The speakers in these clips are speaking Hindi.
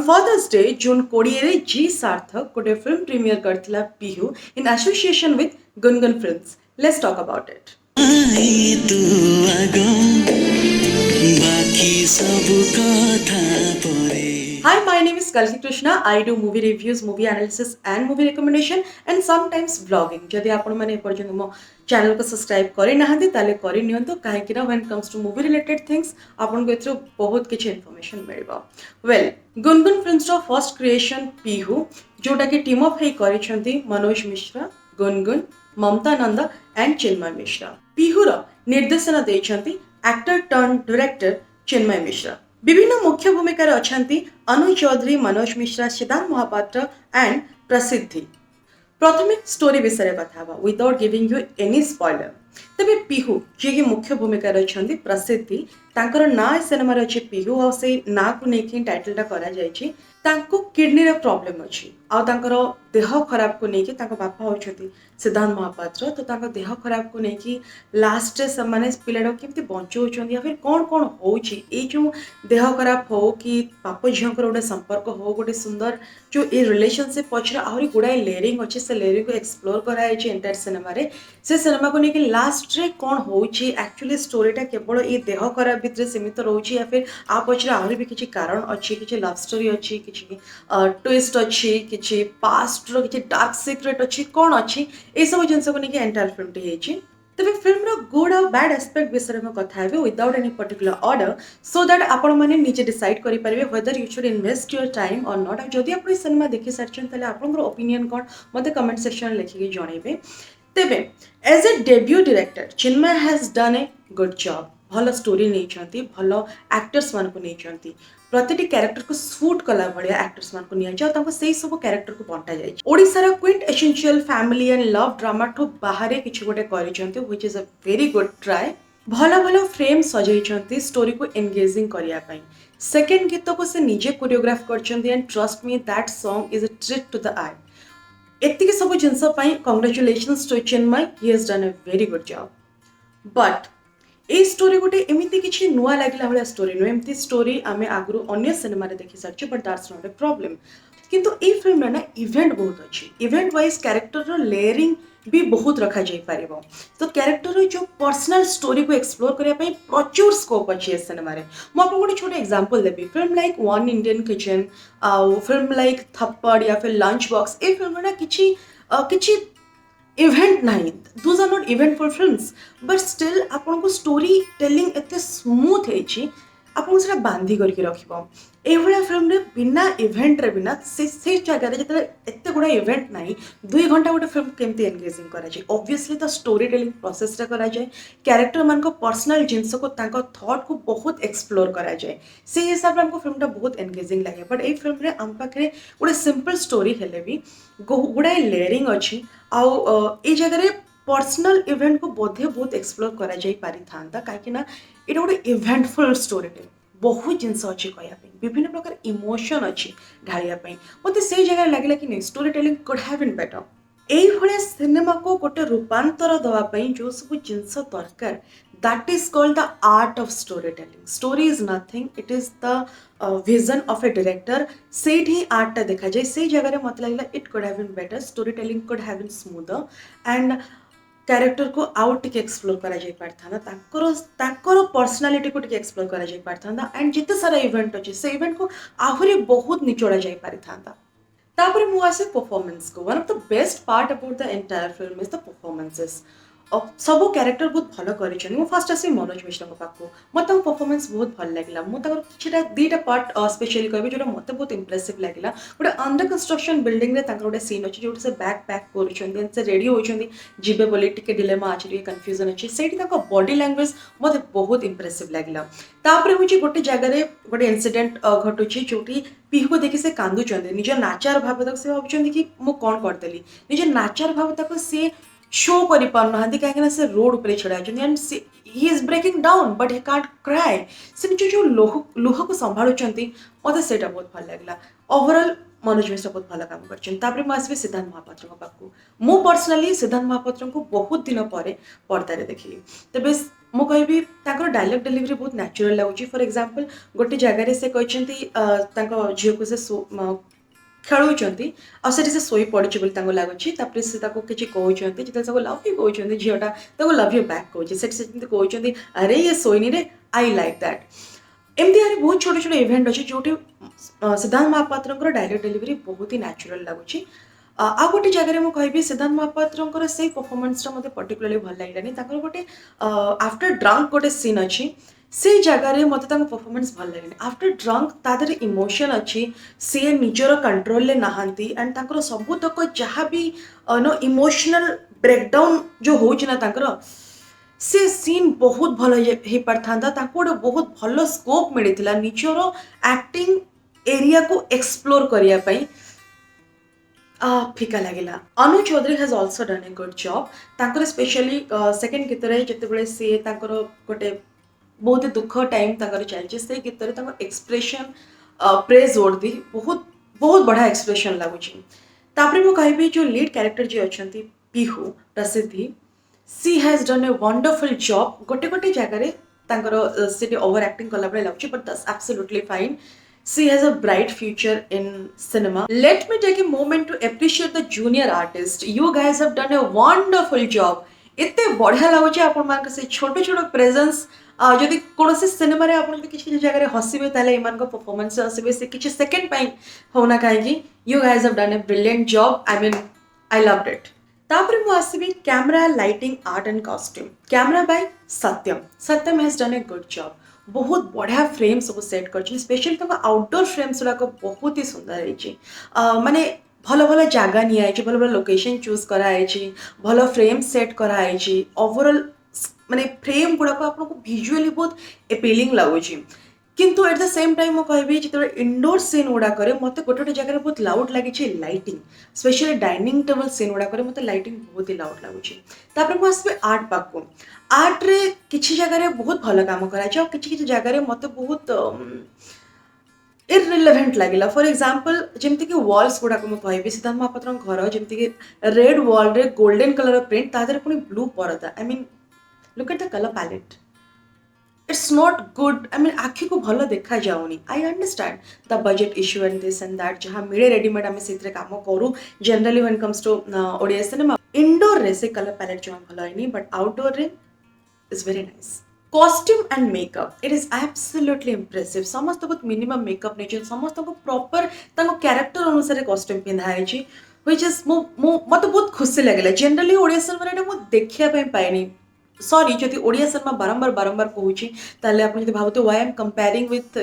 Father's Day, June 20 G Sarthak ଗୋଟେ film premiere କରିଥିଲା Pihu in association with Gungun Films. Let's talk about it. आई तू आगो बाकी सब कथा परे Hi, my name is Kalki Krishna. I do movie reviews, movie analysis and movie recommendation and sometimes vlogging. ଯଦି ଆପଣ ମାନେ ଏପର୍ଯ୍ୟନ୍ତ ମୋ ଚ୍ୟାନେଲ କୁ ସବସ୍କ୍ରାଇବ କରିନାହାନ୍ତି ତାହେଲେ କରିନିଅନ୍ତୁ କାହିଁକି ନା when it comes to movie related things ଆପଣଙ୍କୁ ଏଥିରୁ ବହୁତ କିଛି ଇନଫର୍ମେସନ ମିଳିବ. ୱେଲ୍ ଗୁନଗୁନ ଫିଲ୍ମସର ଫର୍ଷ୍ଟ କ୍ରିଏସନ ପିହୁ ଯୋଉଟା କି ଟିମ୍ ଅପ୍ ହେଇ କରିଛନ୍ତି ମନୋଜ ମିଶ୍ରା, ଗୁନଗୁନ, ମମତା ନନ୍ଦ and ଚିନ୍ମୟ ମିଶ୍ରା. ପିହୁର ନିର୍ଦ୍ଦେଶନା ଦେଇଛନ୍ତି actor turn director Chinmay Mishra. विभिन्न मुख्य भूमिकार अछंती अनु चौधरी, मनोज मिश्रा, सिद्धार्थ महापात्र एंड प्रसिद्धि. प्रथमे स्टोरी विषय कथा हवा without giving you any spoiler. तबे पिहु जे कि मुख्य भूमिकार अछंती प्रसिद्धि तांकर ना सिनेमा रे अछि पिहु और से ना को नेकी टाइटल टा करा जायछि. तांको किडनी रे प्रॉब्लम अछि आ तांकर देह खराब को नेकी तांको बापा होछथि सिद्धार्थ महापात्र. तो तांको देह खराब को नेकी लास्ट रे समाने पिलाडो केमति बंचौछंती या फिर कोन कोन होउछि ए जो देह खराब हो कि पाप झियकर गोटे संपर्क हो गोटे सुंदर जो ए रिलेशनशिप पछरे आहुरी गुडाई लेयरिंग अछि से लेयरिंग को एक्सप्लोर कराई छै एंटायर सिनेमा रे. से सिनेमा को नेकी लास्ट रे कोन होउछि एक्चुअली स्टोरीटा केवल ए देह खराब भितर सीमित रहउछि या फिर आ पछरे आहुरी भी किछि कारण अछि किछि लव स्टोरी अछि किछि ट्विस्ट अछि किछि पास्ट रो किछि डार्क सीक्रेट अछि कोन अछि ए सब जिंस को नेकी एंटायर फिल्म टी हेछि. तबे फिल्म रो गुड और बैड एस्पेक्ट विषय में कथा हेबे without any particular order so that आपण माने निजे डिसाइड करि परिबे whether you should invest your time or not. जदि आपण सिनेमा देखि सारछन तले आपनकर ओपिनियन कोन मते कमेंट सेक्शन में लिखि के जणाइबे. तेबे as a debut director Chinmay has done a good job. भल स्टोरी नहीं भल एक्टर्स मान को नहीं प्रति क्यारेक्टर को सूट कला भाया एक्टर्स मान को नहीं से सब क्यारेक्टर को बंटा जाए. ओडिशार quintessential family and love drama ठू बाहर किसी गोटे which is a very good try. भल भल फ्रेम सजाई स्टोरी को एंगेजिंग करने. सेकेंड गीत को से निजे कोरियोग्राफ कर and trust me that song is a treat to the eye. एतिक सब जिनस congratulations to Chinmay. He has done a very good job. But ए स्टोरी गोटे एमती किसी नुआ लगिला भाया स्टोरी नुह एमती स्टोरी आम आगु अन्य सिनेमा देखी सारी but that's not a problem. किंतु ए फिल्म ना इवेंट बहुत अच्छी. इवेंट वाइज क्यारेक्टर लेयरिंग भी बहुत रखा जाई पारिबो. तो क्यारेक्टर जो पर्सनल स्टोरी को एक्सप्लोर करने प्रचुर स्कोप अच्छी है सिनेमा रे. मु आपको गोटे छोटे एग्जांपल देबी. Film like one Indian kitchen आउ फिल्म लाइक थप्पड़ या फिर लंच बॉक्स ए फिल्म ना किछि किछि इवेंट नहीं. Those are not eventful films but still आपन को स्टोरी टेलिंग एते स्मूथ है आपन से बांधी करके रखिबो. एभला फिल्म रे बिना इवेंट रे बिना से जगह रे जते एते गुडा इवेंट नहीं 2 घंटा गोटे फिल्म केमती एंगेजिंग करा जाय. Obviously the story telling process रे करा जाय. कैरेक्टर मान को पर्सनल जिंस को तांको थॉट को बहुत एक्सप्लोर करा जाय. से हिसाब रे हमको फिल्म टा बहुत एंगेजिंग लागे. बट ए फिल्म रे हम पाखरे गोटे सिंपल स्टोरी हेले भी गुडाई लेयरिंग अच्छी आउ ए जगह रे पर्सनल इवेंट को बोधे बहुत एक्सप्लोर करा जाई पारि थांता काहे ना एटा गोटे इवेंटफुल स्टोरी टे बहुत जिनस अच्छी कहया विभिन्न प्रकार इमोशन अच्छी ढालिया मत से जगह लगे कि नहीं story telling could have been better. एई भले सिनेमा को गोटे रूपांतर दवाई जो सब जिनस दरकार that is called the art of storytelling. Story is nothing, it is the vision of a director. सेठ ही आर्ट देखा जाए से जगह मत लगे it could have been better, storytelling could have been smoother and character को आउट टिके एक्सप्लोर करा जाई पारथाना ताकर पर्सनालिटी को टिके एक्सप्लोर करा जाई पारथाना एंड जिते सारा इवेंट अच्छे से इवेंट को आहुरी बहुत निचोड़ा जाई पारिथाना. तापर मु आसे परफॉर्मेंस को. One of the best part about the entire film is the performances. सब क्यारेक्टर बहुत भल कर. फास्ट आसी मनोज मिश्रा पाखु मत परफॉर्मेंस बहुत भल लगे. मुझे दुईटा पार्ट स्पेशली कह जो मत बहुत इम्प्रेसिव लगे. गोटे अंडर कंस्ट्रक्शन बिल्डिंग गोटे सीन अच्छे जो से बैग पैक कर रेडी होती जीवे बोली टे डिलेमा अच्छे कन्फ्यूजन अच्छी से बॉडी लैंग्वेज मत बहुत इम्प्रेसिव लगे. तापर हूँ गोटे जगह गोटे इनसीडेंट घटुची जो पिहू को देखी से कांदुचंदी निज नाचार भाव तक से भावुं कि मुझे कौन करदेली निज नाचार भाव तक सी शो करि पारना कहीं से रोड उपर छड़ा and he is breaking down but he can't cry. से निज जो लुह को संभालुंट मत से बहुत भल लगे. ओवरऑल मनोज मिश्र बहुत भल काम कर आसबि सिद्धांत महापात्र पाखु मु पर्सनाली सिद्धांत महापात्र को बहुत दिन पर पर्दार देखिली तेज मु कहबी डायलॉग डेलीवरी बहुत नेचुरल लगुच फॉर एग्जांपल गोटे जगार से कहते झील को से खेलुंट आठ से शोई पड़ी बोली लगुच से किसी कहते जो लव यू कहते झीटा लव यू बैक कहते कहते अरे ये शोनी रे आई लाइक दैट एमती यार बहुत छोटे छोटे इवेंट अच्छे जो सिद्धांत महापात्र डायलॉग डेलीवरी बहुत ही नेचुरल लगुच आ गोटे जगह मुझे कहि सिद्धांत महापात्र से परफॉर्मेंस मत पर्टिकुलरली भल लगे गोटे आफ्टर ड्रंक गोटे सीन अच्छी से जगह मत परफॉर्मेंस भल लगे आफ्टर ड्रंक तादर इमोशन अच्छी सी निजर कंट्रोल नहांती एंड सबुतक जहाँ भी नो इमोशनल ब्रेकडाउन जो होना से सीन बहुत भल हो पार गोटे बहुत भल स्कोप मिलता निजर एक्टिंग एरिया को एक्सप्लोर करने फिका लगे Anu Chaudhary has also done a good job तांकर स्पेशली सेकेंड गीत जिते सी गोटे बहुत दुख टाइम चलती से गीत एक्सप्रेशन प्रेज वर्ड दी बहुत बहुत बढ़िया एक्सप्रेशन लगुच मुझे जो लीड कैरेक्टर जी अच्छा पीहू प्रसिद्धि सी has done a wonderful job गोटे गोटे जगह से ओवर एक्टिंग कला लगुच but that's absolutely fine. She has a bright future in cinema. Let me take a moment to appreciate the junior artist. You guys have done a wonderful job. इतने बढ़िया लगुच आप छोटे छोटे प्रेजेंस जदि कौन सिनेमा रे आपन किसी जगह हसबे ताले इमान को परफॉर्मेंस हसबे से किसी सेकंड पाई होना कहीं you guys have done a brilliant job I mean I loved it. तापर मु आसीबी camera lighting art and costume. Camera by Satyam has done a good job. बहुत बढ़िया फ्रेम सब सेट कर स्पेशली आउटडोर फ्रेम्स गुड़ाक बहुत ही सुंदर है माने भल भल जगह नि भल भल लोकेशन चूज कराई भल फ्रेम सेट कराई ओवरऑल माने फ्रेम गुड़ाक आपको विजुअली बहुत एपीलिंग लगुच किंतु एट द सेम टाइम मुझे जो इंडोर सीन गुड़ाक मत गोटे गोटे जगह बहुत लाउड लगी lighting specially dining table scene गुड़ाक मत लाइटिंग बहुत ही लाउड लगुच. मुझे आर्ट पाक आर्ट रे किसी जगह बहुत भल काम कराई किसी जगह मत बहुत इरिलेवेंट लगे फॉर एग्जांपल जमती कि वॉल्स गुड़ाक मुझे सिद्धांत महापात्र घर जमती रेड वॉल रे गोल्डन कलर प्रिंट तादर पुणी ब्लू परदा I mean look at the colour palette it's not good I mean आखि को भल देखा जाऊनी. I understand the budget issue and this and that जहाँ मिले रेडीमेड आम से कम करूँ generally when comes to Odia cinema. Indoor रे से कलर पैलेट जमा भल है बट आउटडोर रे is very nice. Costume and makeup it is absolutely impressive. समस्त बहुत मिनिमम मेकअप नहीं समस्त को प्रॉपर कैरेक्टर अनुसार कॉस्ट्यूम पिंधाई व्हिच इज मत बहुत खुशी लगे. जनरली ओडिया सिनेमा मुझे देखापी पाएनि सॉरी जदि ओडिया सिनेमा बारंबार बारंबार कहूँ ताले आप भावते why am comparing with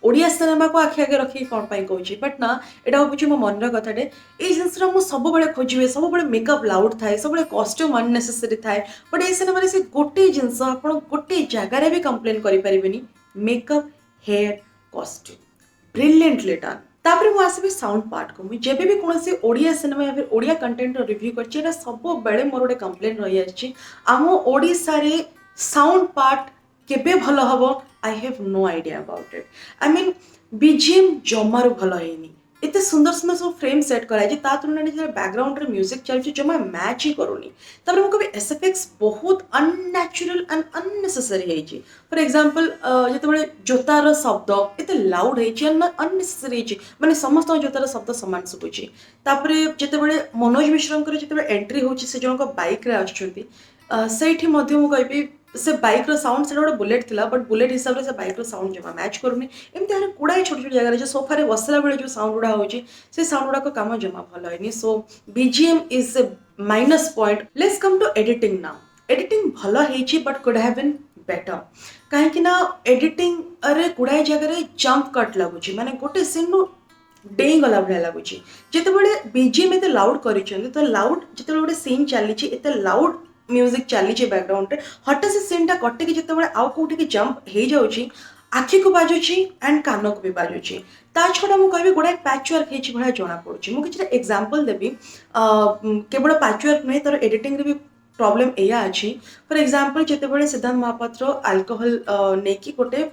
Odia cinema को आखि आगे रखी कौन कहूँ बट ना यहाँ हूँ मो मन कथाटे ये जिनसा मुझे सब खोजे सब मेकअप लाउड थाए सब कॉस्ट्यूम अननेसेसरी थाए बट ये सिनेमा से गोटे जिनस आप गोटे जगार भी कंप्लेन करें makeup hair costume brilliantly done. तापर मुझे आसबी साउंड पार्ट को मुझे जब भी कौन ओडिया सिनेमा या फिर ओडिया कंटेंट रिव्यू कर सब बेले मोर गोटे कंप्लेन रही आम ओडिशा रे साउंड पार्ट केबे भल हम I have no idea about it. I mean BGM जमारू भल है इतने सुंदर सुंदर सब फ्रेम सेट कराई तुलना जो बैकग्राउंड रे म्यूजिक चलती जमा मैच ही करूनी. तापर मुझे एसएफएक्स बहुत अननेचुरल एंड अननेसेसरी है. फॉर एग्जांपल जो जोतार शब्द इतने लाउड है अननेसेसरी माने समस्त जोतार शब्द सामान शुभुची. जिते मनोज मिश्र जो एंट्री होची से जन बाइक रे आछुंती सेठी मध्य मु कहबी से बाइक रो साउंड से गोटे बुलेट थिला बट बुलेट हिसाब से बाइक रो साउंड जमा मैच करूनी. एमती आरे गुड़ाए छोट छोट जगह जो सोफा रे बसला बेले जो साउंड गुड़ा होची से साउंड गुड़ा को काम जमा भल है. So BGM is a minus point. Let's come to editing now. Editing भल है but could have been better कहीं एडिटिंग रे गुड़ाए जगह जंप कट लगुच माने गोटे सीन रू डेई गला भाया लगुच जिते बीजीएम एत लाउड कर लाउड जिते गोटे सीन चली एत लाउड म्यूजिक चली बैकग्राउंड रे हठात से सीनटा कटिकी जिते आउ कौटी जंप हो जाऊँगी आखि को बाजुची एंड कान को भी बाजुची. ता छड़ा मुझे कह गुड़ाए पैचवर्क होना जना पड़ी. मुझे किसी एग्जांपल देवी केवल पैचवर्क नुहे तार एडिटिंग रे भी प्रॉब्लम या अच्छी. फॉर एग्जांपल जिते सिद्धांत महापात्र अल्कोहल नहीं गोटे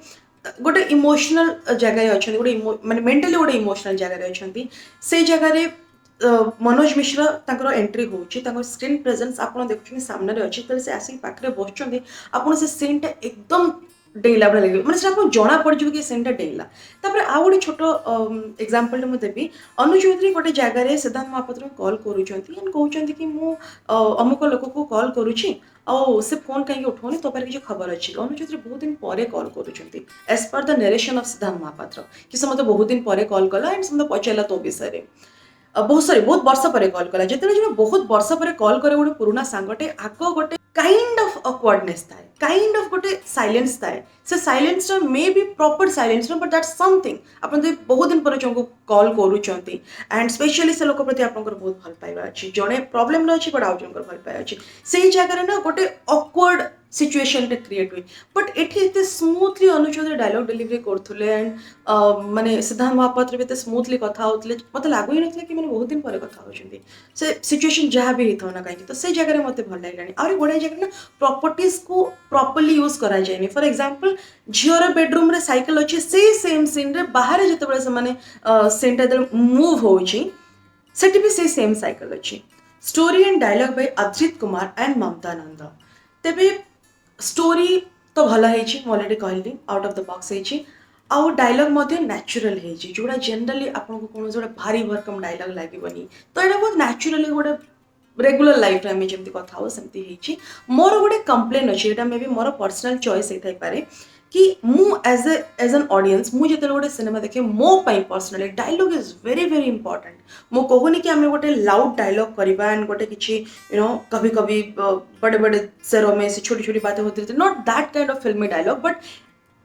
गोटे इमोशनल जगार अच्छा गोटे माने मेंटली गोटे इमोशनल जगार अच्छा से जगार मनोज मिश्र तांकर एंट्री होची स्क्रीन प्रेजेंस आपन देखुछन सामने रे अछि तले से आसी पाखरे बसचंदी आपन से सीन टा एकदम डेला भले लगे माने से आपन जना पड़ जिवो कि सीन टा डेला तापर आ गोटे छोटो एग्जांपल मु देबी अनु चौधरी गोटे जगार रे सिद्धांत महापात्र कॉल करूचंती एंड कहउचंती कि मु अमुक लोक को कॉल करूची और से फोन कहीं उठौनी तो पर किसी खबर अच्छी अनु चौधरी बहुत दिन पर कॉल करूचंती as per the narration of Siddhant Mahapatra कि से मते बहुत दिन पर कॉल कला एंड से मते पचारला तो विषय बहुत वर्ष पर कॉल कला जिते जो बहुत वर्ष पर कॉल करे गोटे पुराना सांगटे आग गोटे काइंड ऑफ ऑकवर्डनेस थाए काइंड ऑफ गोटे साइलेंस थाए से silence may be proper silence but that's something आपन जे बहुत दिन पर जो कॉल करूचंती एंड स्पेशली से लोक प्रति आपनकर बहुत भल पाइबा अछि जणे प्रॉब्लम न अछि बट आउ जनकर भल पाइबा अछि सेही जगह ना गोटे ऑकवर्ड सिचुएशन रे क्रिएट हुई बट एठी एते स्मूथली अनुचौधरी डायलॉग डिलीवरी करथुले एंड माने सिद्धांत महापात्र भी स्मूथली कथा होतले मते लागु ही नथले कि माने बहुत दिन पर कथा होचंती से सिचुएशन जहाँ भी हिथौ ना कहीं तो से जगह रे मते भल लागलानी और गोडे जगह ना प्रॉपर्टीज को प्रॉपर्ली यूज करा जायनी फॉर एग्जांपल झियोर बेडरूम रे साइकिल अछि से सेम सीन रे बाहर जते बळे से माने सीन टा मूव होची सेठी भी से सेम साइकिल अछि story and dialogue by Adrit Kumar and Mamata Nanda तेबे स्टोरी तो भल है ऑलरेडी कहली आउट ऑफ द बॉक्स है आउ डायलॉग मध्य नेचुरल है जोड़ा जनरली आपको कौन गोटे भारी भरकम डायलॉग लगभग तो यहाँ बहुत नेचुरली गोटे रेगुलर लाइफ आम जमी कथा हो सेमती मोर गोटे कंप्लेन अच्छे यहाँ मे भी मोर पर्सनल चॉइस होता पारे कि मु एज एन ऑडियंस मुझे गोटे सिनेमा देखे मो personally dialogue is very very important मु कहूनी कि आम गोटे लाउड डायलॉग करवा एंड गोटे किसी यू नो कभी कभी बड़े बड़े शहरों में से छोटी छोटी बातें होती रहती नॉट दैट काइंड ऑफ फिल्मी डायलॉग बट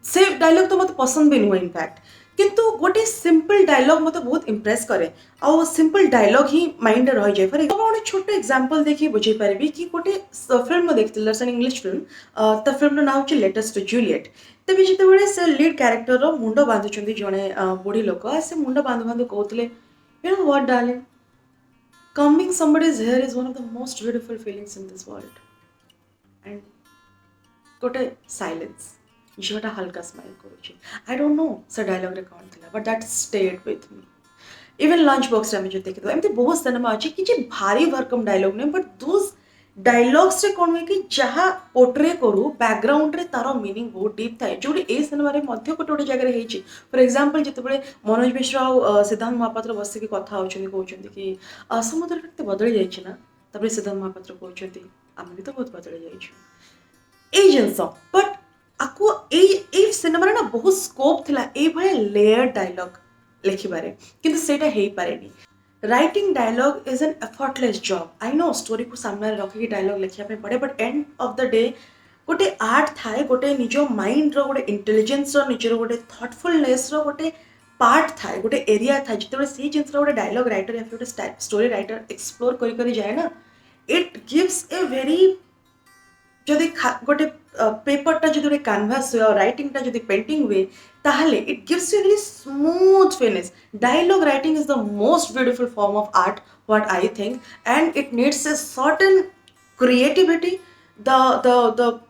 से डायलॉग तो मतलब पसंद भी नुहे इनफैक्ट किंतु गोटे सिंपल डायलॉग मत बहुत इम्प्रेस करे आउ सिंपल डायलॉग ही माइंड रही जाए फॉर गोटे छोटे एग्जांपल देखिए बुझे पारि कि गोटे फिल्म देखती दर्शन इंग्लिश फिल्म तो फिल्म ना हूँ लेटेस्ट जूलियट तेज जिते से लीड क्यारेक्टर मुंड बांधुंट जड़े बुढ़ी लोक से मुंड बांधु बांधु कहते you know what darling coming somebody's hair is one of the most beautiful feelings in this world and गोटे साइलेंस झीटा हल्का स्माइल करुच्छे आई डोंट नो से डायलॉग रे कौन थिला but that stayed with me even lunch box रे जो देखिए एमती बहुत सिनेमा अच्छे कि भारी भरकम डायलॉग नहीं बट दोज डायलॉग्स रे कौन हुए कि जहाँ पोर्ट्रे करू बैकग्राउंड रे तार मीनिंग बहुत डीप थाए जो ए सिनेमा रे मध्य गोटे गोटे जगह होती फॉर एग्जांपल जिते मनोज मिश्र आ सिद्धांत महापात्र बसिक कथा होचंदी कहउचंदी कि समुद्र केते बदली जाइछि ना तबरे सिद्धांत महापात्र कहउचंदी आम भी तो बहुत बदली जाइछु ए जिनस बट आपको ए सिनेमा ना बहुत स्कोप थिला ए भले लेयर डायलॉग लिखिबारे किंतु सेटा हेई पारेनी writing dialogue is an effortless job I know story को सामने रखिकी डायलॉग लिखिया पे पड़े but end of the day गोटे आर्ट थाए गोटे निज माइंड रो गोटे इंटेलिजेंस रो निजर गोटे थॉटफुलनेस रो गोटे पार्ट थाए गोटे एरिया थाए जिते से जिन गोटे डायलॉग राइटर या फिर गोटे स्टोरी राइटर एक्सप्लोर करी जाए ना इट गिव्स ए वेरी जदि गोटे पेपरटा जो गोटे कैनवास हुए और राइटिंगटा जो पेंटिंग हुए ताहले it gives you very smooth finish dialogue writing is the most beautiful form of art what I think and it needs a certain creativity द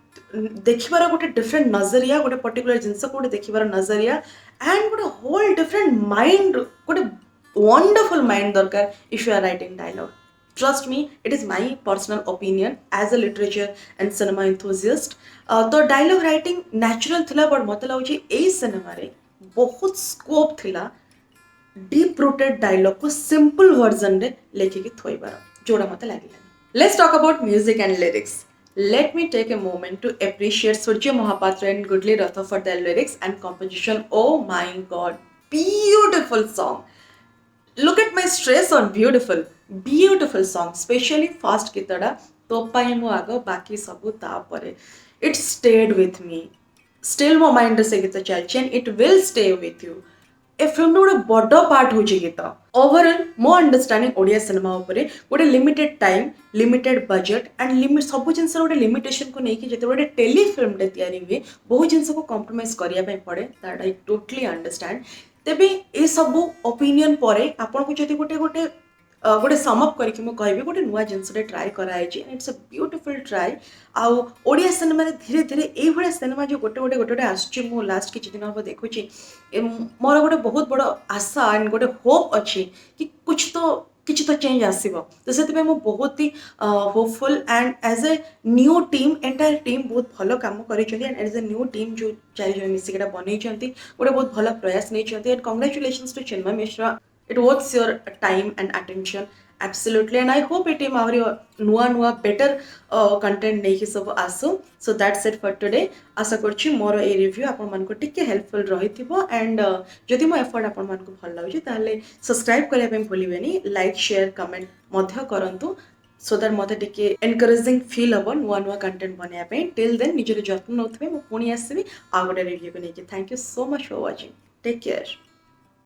देखिबार गोटे डिफरेंट नजरिया गोटे पर्टिकुलर जिनस को गोटे देखिबार नजरिया एंड गोटे होल डिफरेंट माइंड गोटे वंडरफुल माइंड दरकार if you are writing dialogue Trust me, it is my personal opinion as a literature and cinema enthusiast. तो डायलॉग राइटिंग नेचुरल थिला बट मत लाउची ए सिनेमा रे बहुत स्कोप थिला डीप रूटेड डायलॉग को सिंपल वर्जन रे लेके के थोइबार जोड़ा मत लागिला let's talk about music and lyrics let me take a moment to appreciate Surya Mahapatra and Gudli Ratha for their lyrics and composition. Oh my god, beautiful song. Look at my stress on beautiful song, especially fast kitara to pai mo ago baki sabu tapare it stayed with me, still mo mind se gita chalchi and it will stay with you. A film गोटे बड़ पार्ट हो गीत ओवरऑल मो अंडरस्टैंडिंग ओडिया सिनेमा उपरे गोटे limited time limited budget and सब जिनस गोटे लिमिटेशन को लेकिन जो गोटे टेली फिल्म तैयारी हुए बहुत जिनस को कॉम्प्रोमाइज करने पड़े दैट आई टोटली अंडरस्टैंड तेबे ए सब ओपिनियन परे आपन को जदि गोटे गोटे गोटे समअप करके मुझे कहबी गोटे नुआ जिनसटे ट्राए कराई and it's a beautiful try आउ ओडिया सिनेमा धीरे धीरे ये सिनेमा जो गोटे गोटे गोटे गोटे आसुची मु लास्ट किछि दिन हम देखुची मोर गोटे बहुत बड़ आशा एंड गोटे होप अच्छी कि कुछ तो चेंज आसब तो से बहुत ही hopeful and as a new team entire team बहुत भल कम कर एज ए न्यू टीम जो चार मिसिक बनई गोटे बहुत भल प्रयास नहीं and congratulations to Chinmay Mishra it works your time and attention absolutely and I hope it team our नुआ better content नहीं सब आसो so that's it for today आशा करछि मोर ए रिव्यू आपण मानको टिके हेल्पफुल रहिथिबो एंड जदि मो एफर्ट आपण मानको भल लागुछि ताले सब्सक्राइब करिया पे भूलिबेनी लाइक शेयर कमेंट मध्य करंतु सो दैट मते टिके एनकरेजिंग फील हबो नुआ कंटेंट बनया पे टिल देन निजर जत्न नउथबे मो पुणी आसीबी आ गोटे रिव्यू को नेकी thank you so much for watching take care.